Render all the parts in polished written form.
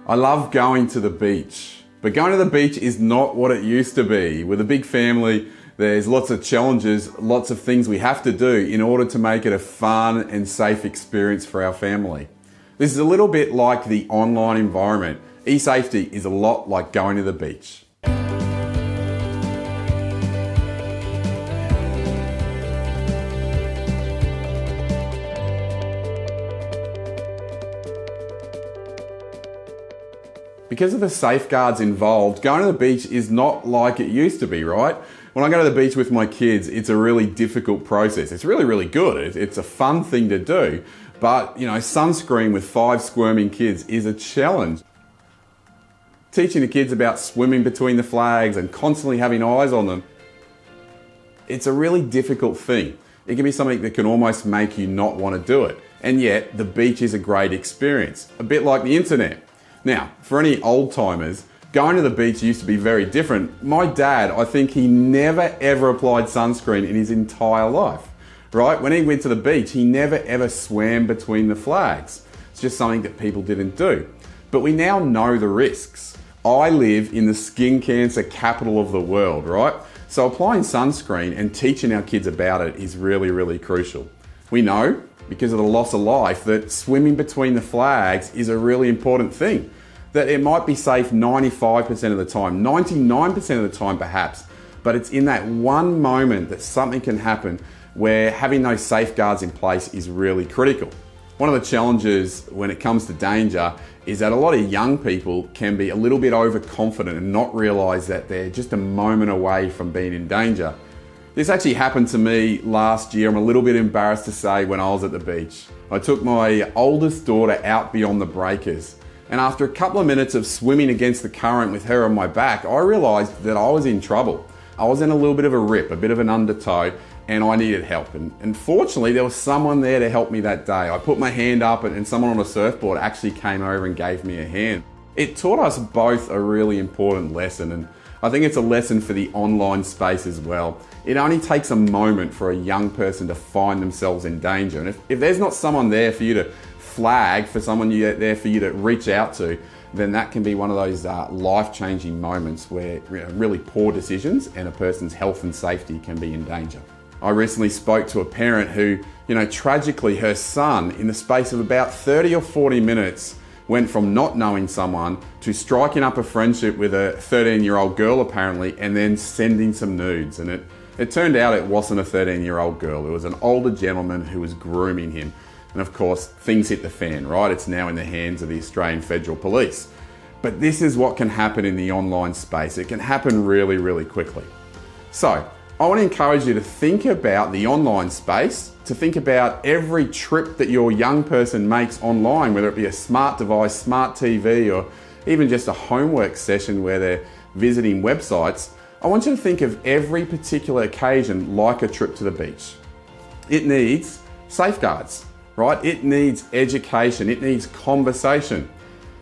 I love going to the beach, but going to the beach is not what it used to be. With a big family, there's lots of challenges, lots of things we have to do in order to make it a fun and safe experience for our family. This is a little bit like the online environment. eSafety is a lot like going to the beach. Because of the safeguards involved, going to the beach is not like it used to be, right? When I go to the beach with my kids, it's a really difficult process. It's really good. It's a fun thing to do. But, sunscreen with 5 squirming kids is a challenge. Teaching the kids about swimming between the flags and constantly having eyes on them, it's a really difficult thing. It can be something that can almost make you not want to do it. And yet, the beach is a great experience, a bit like the internet. Now, for any old timers, going to the beach used to be very different. My dad, I think he never ever applied sunscreen in his entire life, right? When he went to the beach, he never ever swam between the flags. It's just something that people didn't do. But we now know the risks. I live in the skin cancer capital of the world, right? So applying sunscreen and teaching our kids about it is really crucial. We know, because of the loss of life, that swimming between the flags is a really important thing. That it might be safe 95% of the time, 99% of the time perhaps, but it's in that one moment that something can happen where having those safeguards in place is really critical. One of the challenges when it comes to danger is that a lot of young people can be a little bit overconfident and not realise that they're just a moment away from being in danger. This actually happened to me last year. I'm a little bit embarrassed to say when I was at the beach. I took my oldest daughter out beyond the breakers, and after a couple of minutes of swimming against the current with her on my back, I realised that I was in trouble. I was in a little bit of a rip, a bit of an undertow, and I needed help. And fortunately, there was someone there to help me that day. I put my hand up and someone on a surfboard actually came over and gave me a hand. It taught us both a really important lesson, and I think it's a lesson for the online space as well. It only takes a moment for a young person to find themselves in danger. And if there's not someone there for you to flag, for someone there for you to reach out to, then that can be one of those life-changing moments where really poor decisions and a person's health and safety can be in danger. I recently spoke to a parent who, tragically her son, in the space of about 30 or 40 minutes, went from not knowing someone to striking up a friendship with a 13-year-old girl apparently, and then sending some nudes. And it turned out it wasn't a 13-year-old girl. It was an older gentleman who was grooming him. And of course, things hit the fan, right? It's now in the hands of the Australian Federal Police. But this is what can happen in the online space. It can happen really quickly. So, I want to encourage you to think about the online space, to think about every trip that your young person makes online, whether it be a smart device, smart TV, or even just a homework session where they're visiting websites. I want you to think of every particular occasion like a trip to the beach. It needs safeguards, right? It needs education, it needs conversation.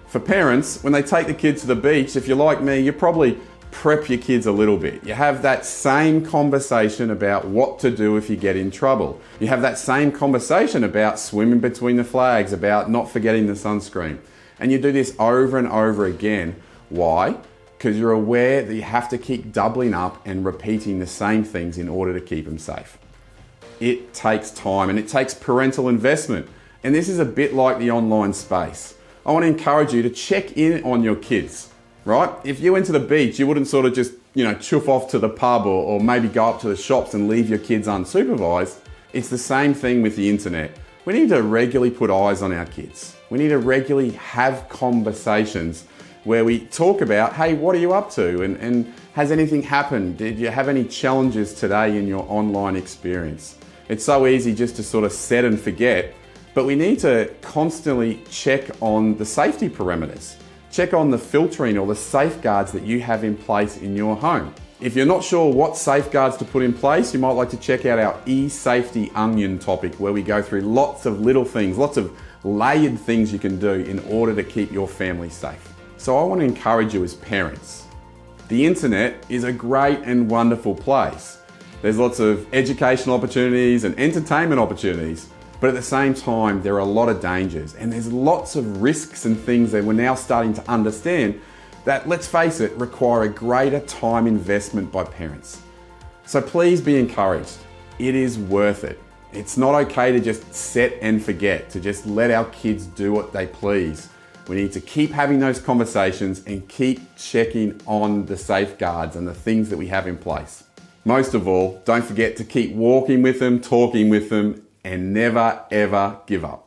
For parents, when they take the kids to the beach, if you're like me, you probably prep your kids a little bit. You have that same conversation about what to do if you get in trouble. You have that same conversation about swimming between the flags, about not forgetting the sunscreen. And you do this over and over again. Why? Because you're aware that you have to keep doubling up and repeating the same things in order to keep them safe. It takes time and it takes parental investment. And this is a bit like the online space. I want to encourage you to check in on your kids. Right? If you went to the beach, you wouldn't sort of just, chuff off to the pub or maybe go up to the shops and leave your kids unsupervised. It's the same thing with the internet. We need to regularly put eyes on our kids. We need to regularly have conversations where we talk about, hey, what are you up to? And has anything happened? Did you have any challenges today in your online experience? It's so easy just to sort of set and forget, but we need to constantly check on the safety parameters. Check on the filtering or the safeguards that you have in place in your home. If you're not sure what safeguards to put in place, you might like to check out our eSafety onion topic, where we go through lots of little things, lots of layered things you can do in order to keep your family safe. So I want to encourage you as parents. The internet is a great and wonderful place. There's lots of educational opportunities and entertainment opportunities, But at the same time, there are a lot of dangers and there's lots of risks and things that we're now starting to understand that, let's face it, require a greater time investment by parents. So please be encouraged. It is worth it. It's not okay to just set and forget, to just let our kids do what they please. We need to keep having those conversations and keep checking on the safeguards and the things that we have in place. Most of all, don't forget to keep walking with them, talking with them, and never ever give up.